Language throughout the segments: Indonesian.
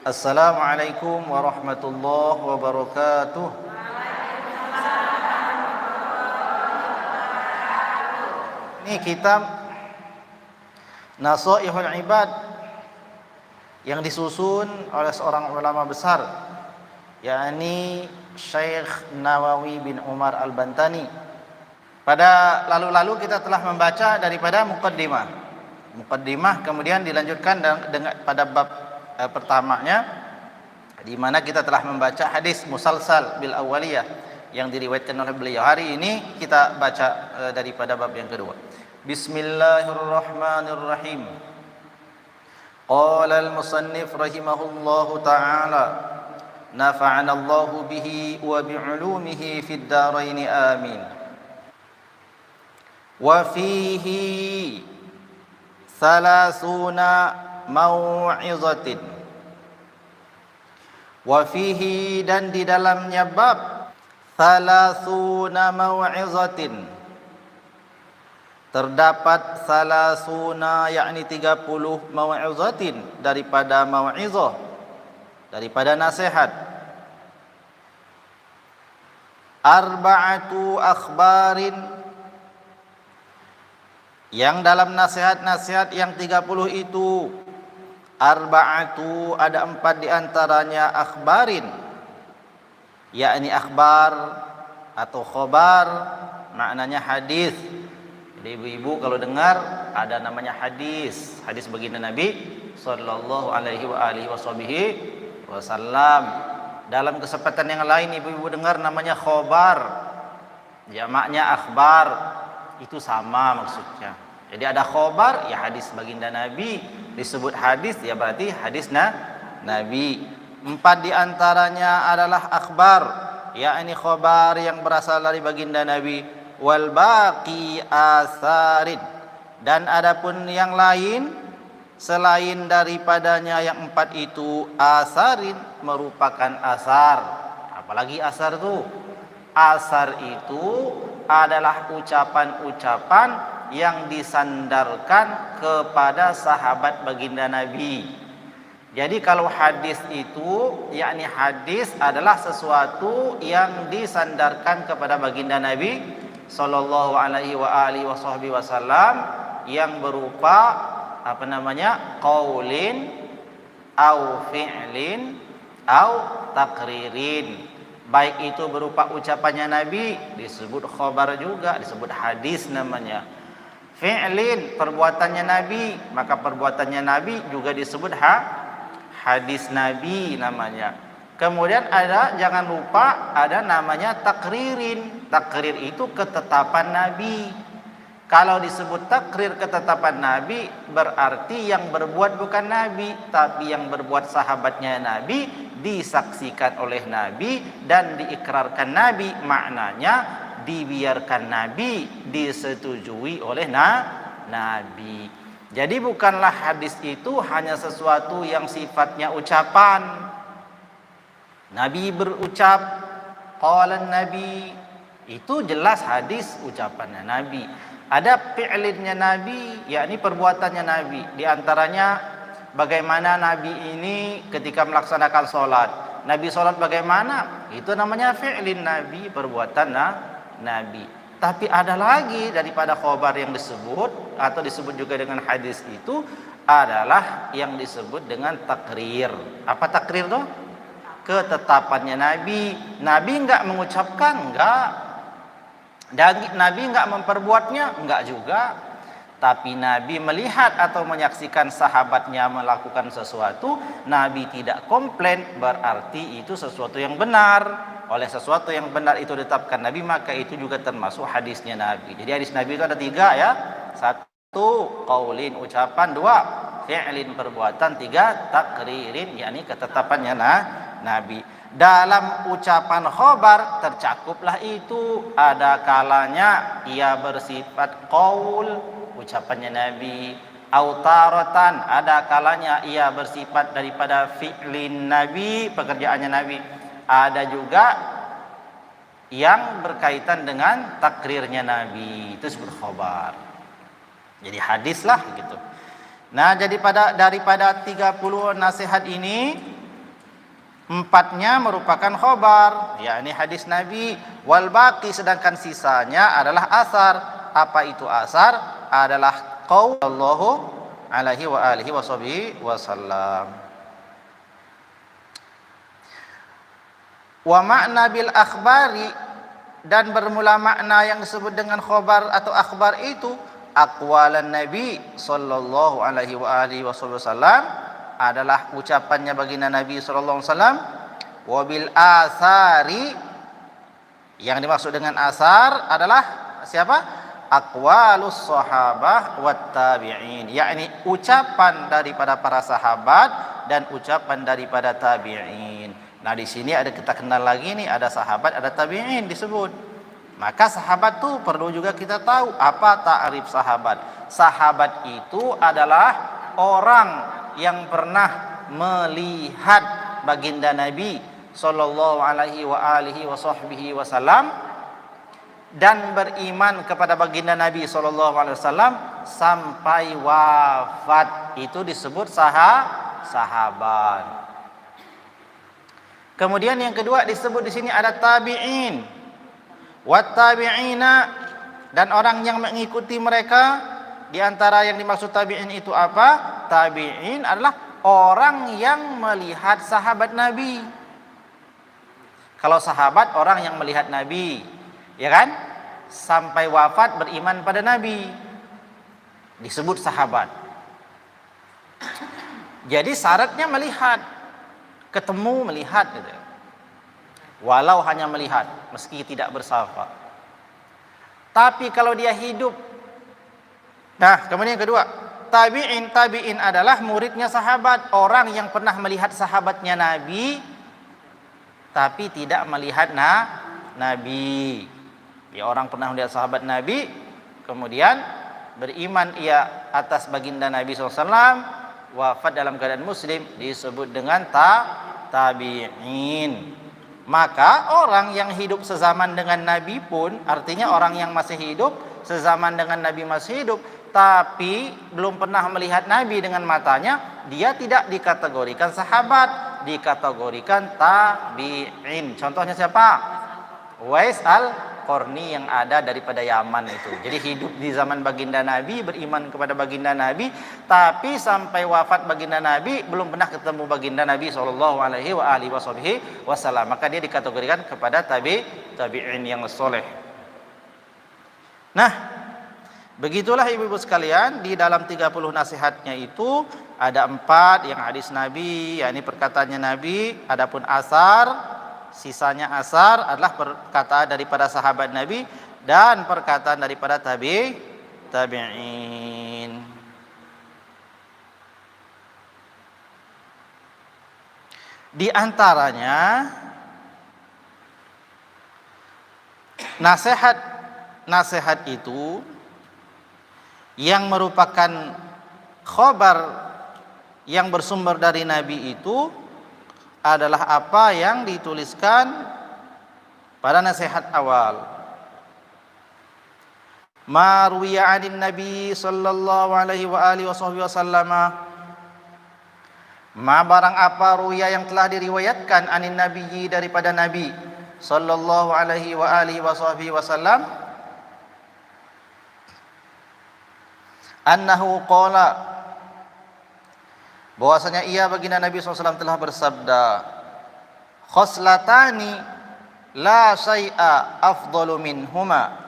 Assalamualaikum warahmatullahi wabarakatuh. Ini kitab Nasaihul Ibad yang disusun oleh seorang ulama besar, yakni Syekh Nawawi bin Umar Al-Bantani. Pada lalu-lalu kita telah membaca daripada muqaddimah, kemudian dilanjutkan dengan pada bab pertamanya, di mana kita telah membaca hadis musalsal bil awaliyah yang diriwayatkan oleh beliau. Hari ini kita baca daripada bab yang kedua. Bismillahirrahmanirrahim. Qala al-musannif rahimahullahu ta'ala, nafa'ana Allahu bihi wa bi'ulumihi fid dharain amin. Wa fihi salasuna mau'izatin. Wa fihi, dan di dalamnya bab salasuna mau'izatin, terdapat salasuna, yakni 30 mau'izatin, daripada mau'izah, daripada nasihat. Arba'atu akhbarin, yang dalam nasihat-nasihat yang 30 itu, arba'atu, ada 4 diantaranya akhbarin, yakni akhbar atau khobar, maknanya hadis. Jadi ibu-ibu kalau dengar ada namanya hadis baginda Nabi sallallahu alaihi wa alihi wasallam. Dalam kesempatan yang lain ibu-ibu dengar namanya khobar, jamaknya akhbar, itu sama maksudnya. Jadi ada khobar, ya hadis baginda Nabi, disebut hadis ya berarti hadis Nabi. 4 diantaranya adalah akhbar, yakni khobar yang berasal dari baginda Nabi. Wal baqi asarin, dan adapun yang lain selain daripadanya yang 4 itu, asarin, merupakan asar. Apalagi asar itu? Asar itu adalah ucapan-ucapan yang disandarkan kepada sahabat baginda Nabi. Jadi kalau hadis itu, yakni hadis adalah sesuatu yang disandarkan kepada baginda Nabi sallallahu alaihi wa alihi wasallam, yang berupa qaulin au fi'lin au takririn. Baik itu berupa ucapannya Nabi, disebut khobar juga, disebut hadis namanya. Fi'lin, perbuatannya Nabi, maka perbuatannya Nabi juga disebut hadis Nabi namanya. Kemudian ada, jangan lupa, ada namanya takririn. Takrir itu ketetapan Nabi. Kalau disebut takrir ketetapan Nabi, berarti yang berbuat bukan Nabi, tapi yang berbuat sahabatnya Nabi, disaksikan oleh Nabi dan diikrarkan Nabi. Maknanya dibiarkan Nabi, disetujui oleh Nabi. Jadi bukanlah hadis itu hanya sesuatu yang sifatnya ucapan. Nabi berucap, qala Nabi, itu jelas hadis ucapannya Nabi. Ada fi'linnya Nabi, yakni perbuatannya Nabi. Di antaranya bagaimana Nabi ini ketika melaksanakan sholat. Nabi sholat bagaimana? Itu namanya fi'lin Nabi, perbuatan Nabi. Tapi ada lagi daripada khobar yang disebut, atau disebut juga dengan hadis itu, adalah yang disebut dengan takrir. Apa takrir tuh? Ketetapannya Nabi. Nabi enggak mengucapkan, enggak. Dan Nabi enggak memperbuatnya, enggak juga. Tapi Nabi melihat atau menyaksikan sahabatnya melakukan sesuatu, Nabi tidak komplain, berarti itu sesuatu yang benar. Oleh sesuatu yang benar itu ditetapkan Nabi, maka itu juga termasuk hadisnya Nabi. Jadi hadis Nabi itu ada 3 ya. 1 qaulin, ucapan. 2 fi'lin, perbuatan. 3 takririn, yakni ketetapannya Nabi. Dalam ucapan khobar tercakuplah itu. Ada kalanya ia bersifat qaul, ucapannya Nabi. Autaratan, ada kalanya ia bersifat daripada fi'lin Nabi, pekerjaannya Nabi. Ada juga yang berkaitan dengan takrirnya Nabi, itu disebut khobar. Jadi hadis lah gitu. Nah, jadi daripada 30 nasihat ini, Empatnya merupakan khobar, yakni hadis Nabi. Wal baqi, sedangkan sisanya adalah asar. Apa itu asar? Adalah qaul Allahu alaihi wa alihi wasallam. Wa makna bil akhbari, dan bermula makna yang disebut dengan khobar atau akhbar itu aqwalan Nabi sallallahu alaihi wa alihi wasallam, adalah ucapannya baginda Nabi sallallahu alaihi wasallam. Wabil asari, yang dimaksud dengan asar adalah siapa? Aqwalus sahabah wat tabi'in, yakni ucapan daripada para sahabat dan ucapan daripada tabi'in. Nah, di sini ada, kita kenal lagi nih, ada sahabat, ada tabi'in disebut. Maka sahabat tuh perlu juga kita tahu apa ta'rif sahabat. Sahabat itu adalah orang yang pernah melihat baginda Nabi sallallahu alaihi wa alihi wasallam dan beriman kepada baginda Nabi sallallahu alaihi wasallam sampai wafat. Itu disebut sahabat. Kemudian yang kedua disebut di sini ada tabi'in. Wat tabi'ina, dan orang yang mengikuti mereka. Di antara yang dimaksud tabi'in itu apa? Tabi'in adalah orang yang melihat sahabat Nabi. Kalau sahabat orang yang melihat Nabi, ya kan? Sampai wafat beriman pada Nabi, disebut sahabat. Jadi syaratnya melihat, ketemu melihat gitu. Walau hanya melihat, meski tidak bersama. Tapi kalau dia hidup. Nah, kemudian yang kedua, tabi'in adalah muridnya sahabat, orang yang pernah melihat sahabatnya Nabi tapi tidak melihat Nabi. Ya, orang pernah melihat sahabat Nabi, kemudian beriman ia atas baginda Nabi SAW, wafat dalam keadaan muslim, disebut dengan tabi'in. Maka orang yang hidup sezaman dengan Nabi pun, artinya orang yang masih hidup sezaman dengan Nabi, masih hidup tapi belum pernah melihat Nabi dengan matanya, dia tidak dikategorikan sahabat, dikategorikan tabi'in. Contohnya siapa? Uwais al-Qarni yang ada daripada Yaman itu. Jadi hidup di zaman baginda Nabi, beriman kepada baginda Nabi, tapi sampai wafat baginda Nabi belum pernah ketemu baginda Nabi sallallahu alaihi wasallam. Maka dia dikategorikan kepada tabi'in yang saleh. Nah, begitulah ibu-ibu sekalian, di dalam 30 nasihatnya itu ada 4 yang hadis Nabi, yakni perkataannya Nabi. Adapun asar, sisanya asar adalah perkataan daripada sahabat Nabi dan perkataan daripada tabi'in. Di antaranya nasihat itu yang merupakan khobar yang bersumber dari Nabi itu adalah apa yang dituliskan pada nasihat awal. Ma ruwiya 'anin Nabi sallallahu alaihi wa alihi wasallam, ma barang apa ruwiya yang telah diriwayatkan anin nabiyyi daripada Nabi sallallahu alaihi wa alihi wasallam, annahu qala, bahwasanya ia baginda Nabi SAW telah bersabda, khoslatani la syai'a afdalu minhuma.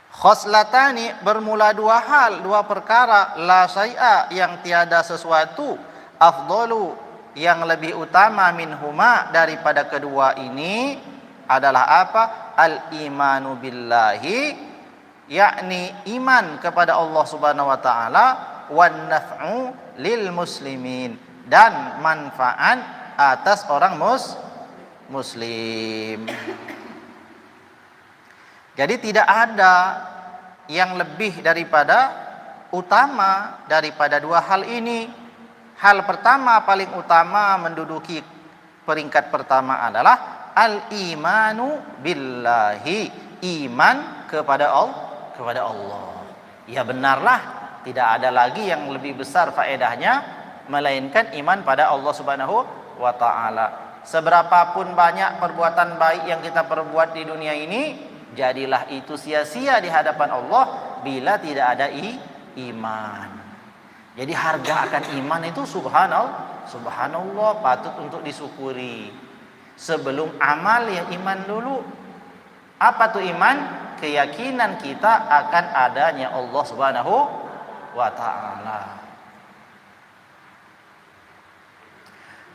Khoslatani bermula 2 hal, 2 perkara, la syai'a yang tiada sesuatu, afdalu yang lebih utama, minhuma daripada kedua ini adalah apa? Al-imanu billahi, yakni iman kepada Allah Subhanahu wa taala, wan naf'u lil muslimin, dan manfaat atas orang muslim. Jadi tidak ada yang lebih daripada utama daripada 2 hal ini. Hal pertama paling utama menduduki peringkat pertama adalah al-imanu billahi, iman kepada Allah. Ya benarlah, tidak ada lagi yang lebih besar faedahnya melainkan iman pada Allah Subhanahu wa ta'ala. Seberapapun banyak perbuatan baik yang kita perbuat di dunia ini, jadilah itu sia-sia di hadapan Allah bila tidak ada iman. Jadi harga akan iman itu subhanallah patut untuk disyukuri. Sebelum amal ya iman dulu. Apa tuh iman? Keyakinan kita akan adanya Allah Subhanahu wa ta'ala.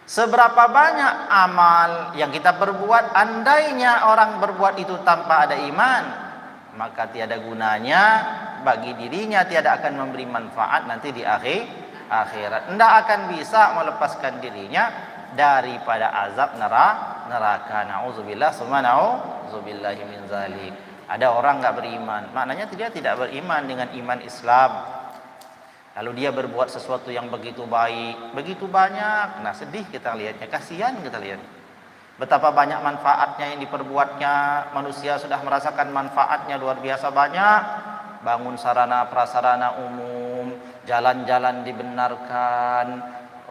Seberapa banyak amal yang kita perbuat, andainya orang berbuat itu tanpa ada iman, maka tiada gunanya bagi dirinya, tiada akan memberi manfaat nanti di akhirat. Tidak akan bisa melepaskan dirinya daripada azab neraka. Nauzubillah summa nauzubillahi min zalik. Ada orang enggak beriman, maknanya dia tidak beriman dengan iman Islam. Lalu dia berbuat sesuatu yang begitu baik, begitu banyak. Nah, sedih kita lihatnya, kasihan kita lihat. Betapa banyak manfaatnya yang diperbuatnya, manusia sudah merasakan manfaatnya luar biasa banyak. Bangun sarana prasarana umum, jalan-jalan dibenarkan,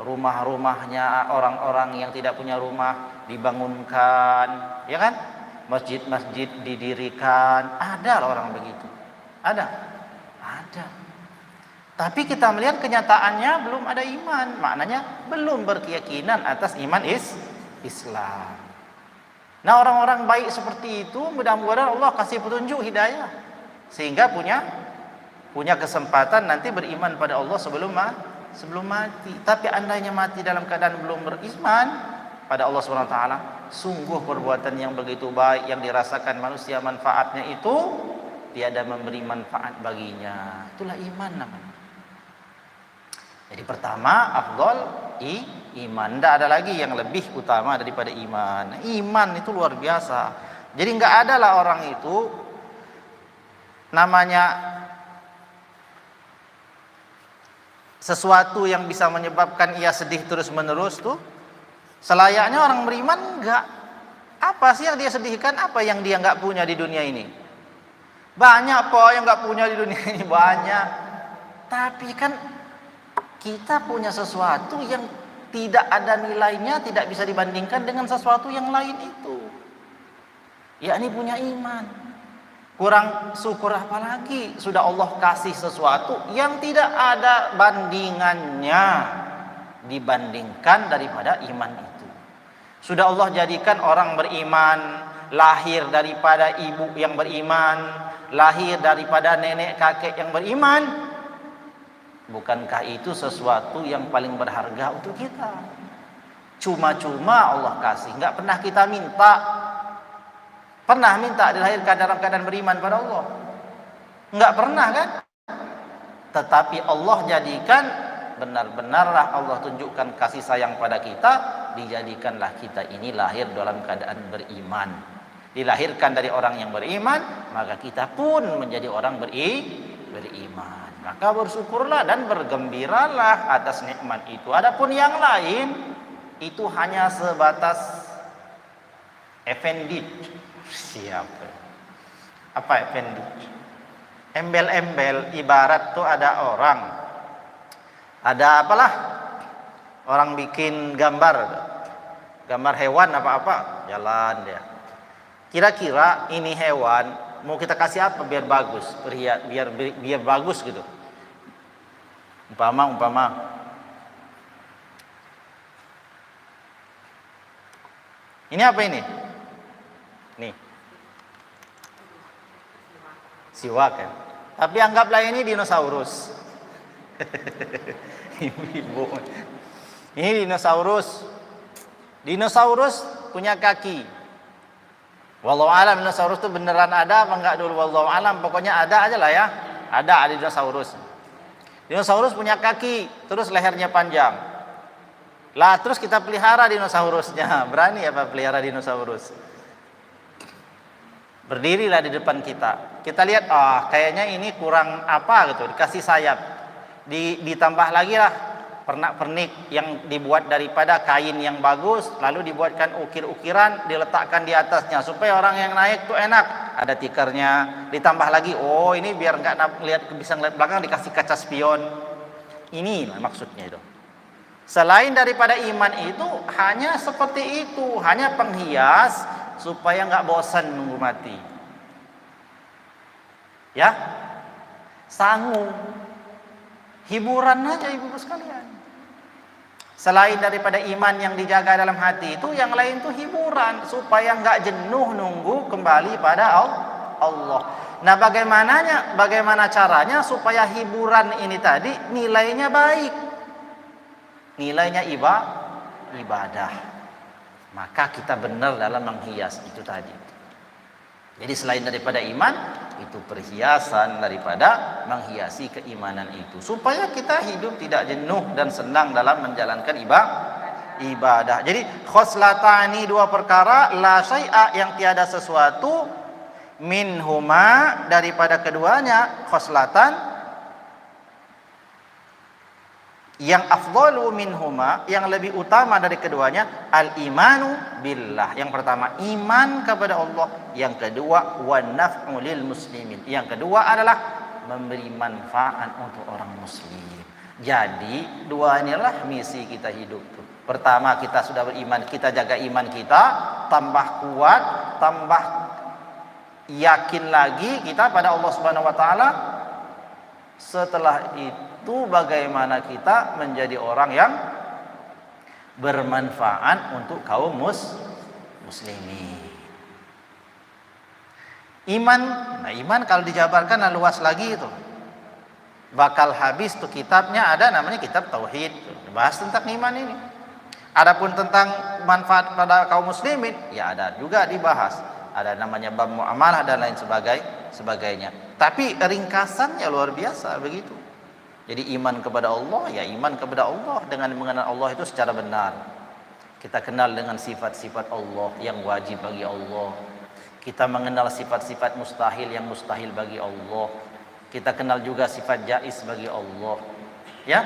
rumah-rumahnya orang-orang yang tidak punya rumah dibangunkan, ya kan? Masjid-masjid didirikan. Ada orang begitu. Ada. Tapi kita melihat kenyataannya belum ada iman. Maknanya belum berkeyakinan atas iman Islam. Nah, orang-orang baik seperti itu mudah-mudahan Allah kasih petunjuk hidayah sehingga punya kesempatan nanti beriman pada Allah sebelum mati. Tapi andainya mati dalam keadaan belum beriman pada Allah Subhanahu wa taala, sungguh perbuatan yang begitu baik yang dirasakan manusia manfaatnya itu tiada memberi manfaat baginya. Itulah iman namanya. Jadi pertama afdal iman. Tidak ada lagi yang lebih utama daripada iman. Iman itu luar biasa. Jadi nggak ada lah orang itu namanya sesuatu yang bisa menyebabkan ia sedih terus menerus tuh. Selayaknya orang beriman enggak. Apa sih yang dia sedihkan? Apa yang dia enggak punya di dunia ini? Banyak po yang enggak punya di dunia ini, banyak. Tapi kan kita punya sesuatu yang tidak ada nilainya, tidak bisa dibandingkan dengan sesuatu yang lain itu. Yakni punya iman. Kurang syukur apa lagi? Sudah Allah kasih sesuatu yang tidak ada bandingannya dibandingkan daripada iman itu. Sudah Allah jadikan orang beriman lahir daripada ibu yang beriman, lahir daripada nenek kakek yang beriman. Bukankah itu sesuatu yang paling berharga untuk kita? Cuma-cuma Allah kasih, nggak pernah kita minta. Pernah minta dilahirkan dalam keadaan beriman pada Allah? Nggak pernah kan? Tetapi Allah jadikan, benar-benarlah Allah tunjukkan kasih sayang pada kita, dijadikanlah kita ini lahir dalam keadaan beriman. Dilahirkan dari orang yang beriman, maka kita pun menjadi orang beriman. Maka bersyukurlah dan bergembiralah atas nikmat itu. Adapun yang lain itu hanya sebatas effendi. Siapa? Apa effendi? Embel-embel, ibarat tuh ada orang, ada apalah, orang bikin gambar hewan apa-apa, jalan dia. Kira-kira ini hewan mau kita kasih apa biar bagus, biar bagus gitu. Umpama ini apa ini? Nih, siwak kan. Tapi anggaplah ini dinosaurus. Ibu. Ini dinosaurus. Dinosaurus punya kaki. Wallahu alam dinosaurus itu beneran ada apa enggak dulu, wallahu alam, pokoknya ada aja lah ya. Ada dinosaurus. Dinosaurus punya kaki, terus lehernya panjang. Lah terus kita pelihara dinosaurusnya. Berani apa pelihara dinosaurus? Berdirilah di depan kita. Kita lihat, kayaknya ini kurang apa gitu, dikasih sayap. Ditambah lagi lah pernak-pernik yang dibuat daripada kain yang bagus, lalu dibuatkan ukir-ukiran, diletakkan di atasnya supaya orang yang naik tuh enak. Ada tikernya, ditambah lagi, ini biar nggak bisa ngeliat belakang, dikasih kaca spion. Ini maksudnya itu. Selain daripada iman itu hanya seperti itu, hanya penghias supaya nggak bosan nunggu mati. Ya, sangu, hiburan aja ibu sekalian. Selain daripada iman yang dijaga dalam hati itu, yang lain itu hiburan supaya nggak jenuh nunggu kembali pada Allah. Nah, bagaimana caranya supaya hiburan ini tadi nilainya baik, nilainya ibadah. Maka kita benar dalam menghias itu tadi. Jadi selain daripada iman, itu perhiasan daripada menghiasi keimanan itu, supaya kita hidup tidak jenuh dan senang dalam menjalankan ibadah. Jadi khoslatani, dua perkara, la syai'a, yang tiada sesuatu, minhuma, daripada keduanya, khoslatan, yang afdalu minhuma, yang lebih utama dari keduanya, al-imanu billah. Yang pertama iman kepada Allah, yang kedua wan naf'u lil muslimin, yang kedua adalah memberi manfaat untuk orang muslim. Jadi dua inilah misi kita hidup. Pertama, kita sudah beriman, kita jaga iman kita, tambah kuat, tambah yakin lagi kita pada Allah Subhanahu wa taala. Setelah itu bagaimana kita menjadi orang yang bermanfaat untuk kaum muslimin. Iman kalau dijabarkan luas lagi itu. Bakal habis tuh kitabnya, ada namanya kitab tauhid, bahas tentang iman ini. Adapun tentang manfaat pada kaum muslimin, ya ada juga dibahas. Ada namanya bab muamalah dan lain sebagainya. Tapi ringkasannya luar biasa begitu. Jadi iman kepada Allah, ya iman kepada Allah dengan mengenal Allah itu secara benar. Kita kenal dengan sifat-sifat Allah yang wajib bagi Allah. Kita mengenal sifat-sifat mustahil yang mustahil bagi Allah. Kita kenal juga sifat jaiz bagi Allah. Ya,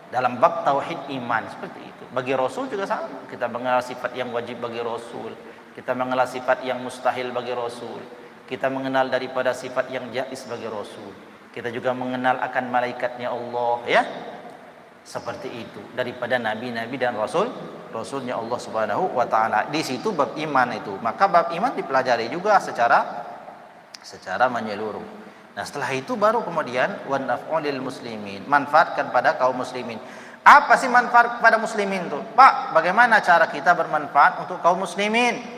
dalam bab tauhid iman seperti itu. Bagi Rasul juga sama. Kita mengenal sifat yang wajib bagi Rasul. Kita mengenal sifat yang mustahil bagi Rasul. Kita mengenal daripada sifat yang jaiz bagi Rasul. Kita juga mengenal akan malaikatnya Allah, ya. Seperti itu daripada nabi-nabi dan rasulnya Allah Subhanahu wa taala. Di situ bab iman itu. Maka bab iman dipelajari juga secara menyeluruh. Nah, setelah itu baru kemudian wan naf'u lil muslimin, manfaatkan pada kaum muslimin. Apa sih manfaat kepada muslimin itu? Pak, bagaimana cara kita bermanfaat untuk kaum muslimin?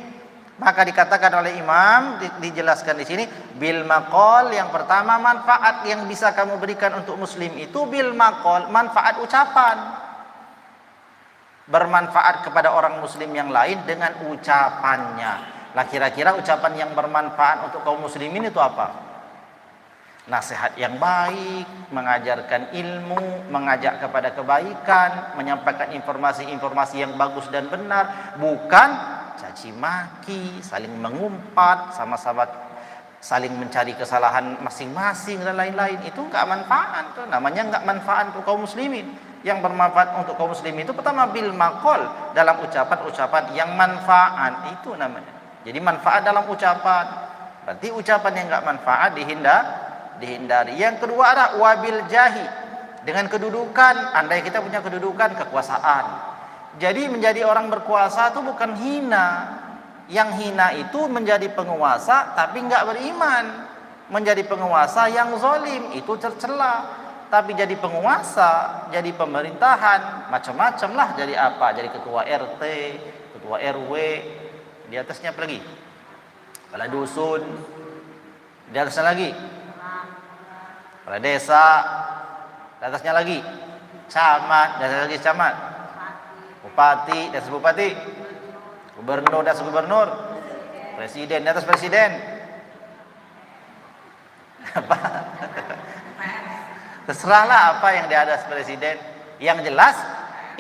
Maka dikatakan oleh imam, dijelaskan di sini, bil maqal, yang pertama manfaat yang bisa kamu berikan untuk muslim itu bil maqal, manfaat ucapan. Bermanfaat kepada orang muslim yang lain dengan ucapannya. Lah kira-kira ucapan yang bermanfaat untuk kaum muslimin itu apa? Nasihat yang baik, mengajarkan ilmu, mengajak kepada kebaikan, menyampaikan informasi-informasi yang bagus dan benar, bukan caci maki, saling mengumpat, sama-sama saling mencari kesalahan masing-masing dan lain-lain. Itu enggak manfaat tuh, namanya enggak manfaat untuk kaum muslimin. Yang bermanfaat untuk kaum muslimin itu pertama bil maqal, dalam ucapan-ucapan yang manfaat, itu namanya. Jadi manfaat dalam ucapan. Berarti ucapan yang enggak manfaat dihindari. Yang kedua adalah wabil jahi, dengan kedudukan. Andai kita punya kedudukan, kekuasaan, jadi menjadi orang berkuasa itu bukan hina. Yang hina itu menjadi penguasa tapi enggak beriman. Menjadi penguasa yang zalim itu tercela. Tapi jadi penguasa, jadi pemerintahan, macam-macam lah. Jadi apa? Jadi ketua RT, ketua RW, di atasnya apa lagi? Kepala dusun, di atasnya lagi kepala desa, di atasnya lagi camat, di atasnya lagi camat, bupati, di atas bupati, gubernur, di atas gubernur, presiden, di atas presiden. Apa? Terserahlah apa yang di atas presiden. Yang jelas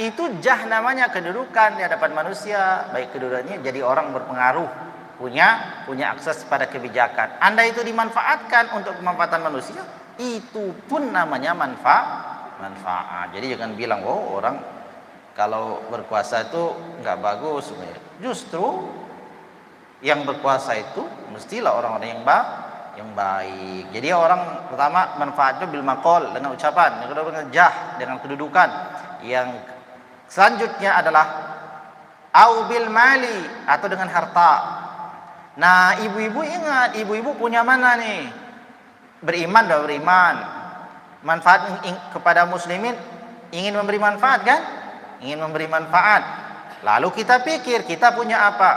itu jah namanya, kedudukan di hadapan manusia. Baik kedudukannya jadi orang berpengaruh, punya akses pada kebijakan. Anda itu dimanfaatkan untuk kemanfaatan manusia, itu pun namanya manfaat. Jadi jangan bilang, oh orang kalau berkuasa itu nggak bagus. Justru yang berkuasa itu mestilah orang-orang yang baik. Jadi orang pertama manfaatnya bil maqal, dengan ucapan. Yang kedua dengan jah, dengan kedudukan. Yang Selanjutnya adalah au bil mali, atau dengan harta. Nah, ibu-ibu ingat, ibu-ibu punya mana nih? Beriman, dah beriman. Manfaat kepada muslimin, ingin memberi manfaat kan? Ingin memberi manfaat. Lalu kita pikir kita punya apa?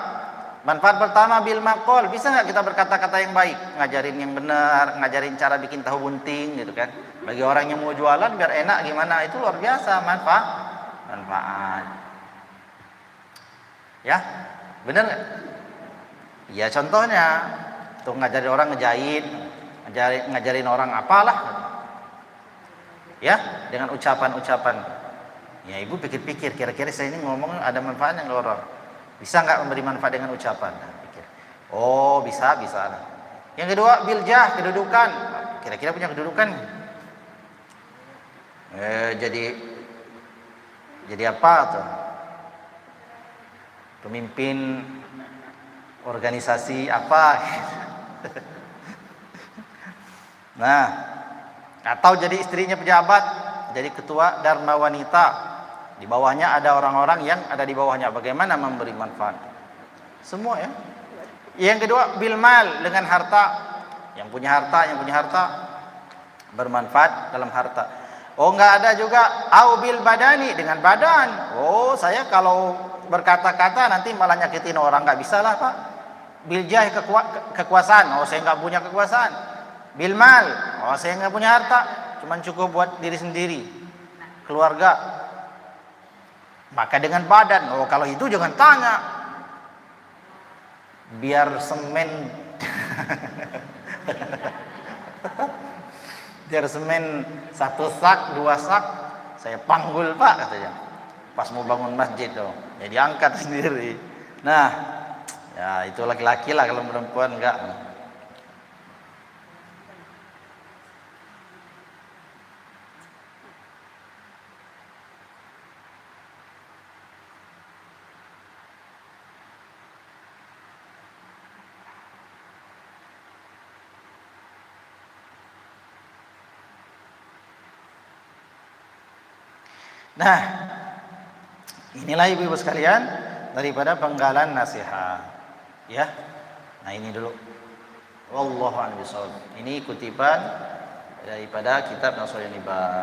Manfaat pertama bil maqol, bisa nggak kita berkata-kata yang baik, ngajarin yang benar, ngajarin cara bikin tahu bunting gitu kan. Bagi orang yang mau jualan biar enak gimana, itu luar biasa manfaat. Ya, benar nggak? Ya contohnya tuh ngajarin orang ngejahit, ngajarin orang apalah. Ya, dengan ucapan-ucapan. Ya ibu pikir-pikir, kira-kira saya ini ngomong ada manfaat yang orang. Bisa nggak memberi manfaat dengan ucapan? Nah, pikir. Oh bisa. Yang kedua biljah, kedudukan. Kira-kira punya kedudukan? Jadi apa tuh? Pemimpin organisasi apa? Nah, atau jadi istrinya pejabat, jadi ketua Dharma Wanita. Di bawahnya ada orang-orang yang ada di bawahnya. Bagaimana memberi manfaat? Semua ya. Yang kedua bil mal, dengan harta. Yang punya harta bermanfaat dalam harta. Oh enggak ada juga au bil badani, dengan badan. Oh saya kalau berkata-kata nanti malah nyakitin orang, nggak bisa lah Pak. Bil jah, kekuasaan. Oh saya nggak punya kekuasaan. Bil mal, oh saya nggak punya harta, cuman cukup buat diri sendiri, keluarga. Maka dengan badan. Oh kalau itu jangan tanya, biar semen biar semen 1 sak 2 sak saya panggul Pak, katanya pas mau bangun masjid tuh ya diangkat sendiri. Nah ya itu laki-laki lah, kalau perempuan enggak. Nah, inilah ibu-ibu sekalian daripada penggalan nasihat. Ya. Nah, ini dulu. Wallahu a'lam bishawab. Ini kutipan daripada kitab Nasrul Nibah.